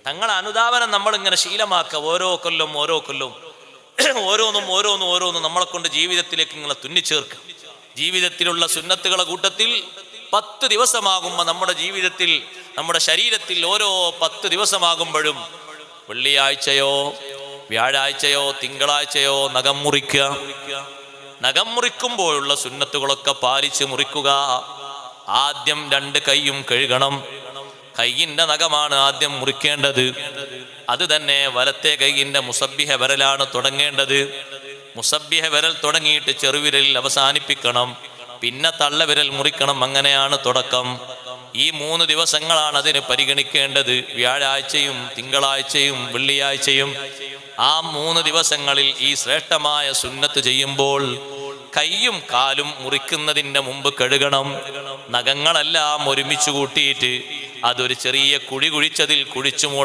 തങ്ങളെ അനുധാവനം നമ്മളിങ്ങനെ ശീലമാക്കുക. ഓരോ കൊല്ലം ഓരോന്നും നമ്മളെ കൊണ്ട് ജീവിതത്തിലേക്ക് ഇങ്ങനെ തുന്നിച്ചേർക്കുക. ജീവിതത്തിലുള്ള സുന്നത്തുകളെ കൂട്ടത്തിൽ 10 ദിവസമാകുമ്പോൾ നമ്മുടെ ജീവിതത്തിൽ, നമ്മുടെ ശരീരത്തിൽ ഓരോ 10 ദിവസമാകുമ്പോഴും വെള്ളിയാഴ്ചയോ വ്യാഴാഴ്ചയോ തിങ്കളാഴ്ചയോ നഖം മുറിക്കുക. നഖം മുറിക്കുമ്പോഴുള്ള സുന്നത്തുകളൊക്കെ പാലിച്ച് മുറിക്കുക. ആദ്യം 2 കൈയും കഴുകണം. കൈയിന്റെ നഖമാണ് ആദ്യം മുറിക്കേണ്ടത്. അത് തന്നെ വലത്തെ കൈയിന്റെ മുസബ്ബിഹ വിരലാണ് തുടങ്ങേണ്ടത്. മുസബ്ബിഹ വിരൽ തുടങ്ങിയിട്ട് ചെറുവിരലിൽ അവസാനിപ്പിക്കണം. പിന്നെ തള്ളവിരൽ മുറിക്കണം. അങ്ങനെയാണ് തുടക്കം. ഈ 3 ദിവസങ്ങളാണ് അതിന് പരിഗണിക്കേണ്ടത്. വ്യാഴാഴ്ചയും തിങ്കളാഴ്ചയും വെള്ളിയാഴ്ചയും. ആ 3 ദിവസങ്ങളിൽ ഈ ശ്രേഷ്ഠമായ സുന്നത്ത് ചെയ്യുമ്പോൾ കൈയും കാലും മുറിക്കുന്നതിൻ്റെ മുമ്പ് കഴുകണം. നഖങ്ങളെല്ലാം ഒരുമിച്ച് കൂട്ടിയിട്ട് അതൊരു ചെറിയ കുഴി കുഴിച്ചതിൽ കുഴിച്ചു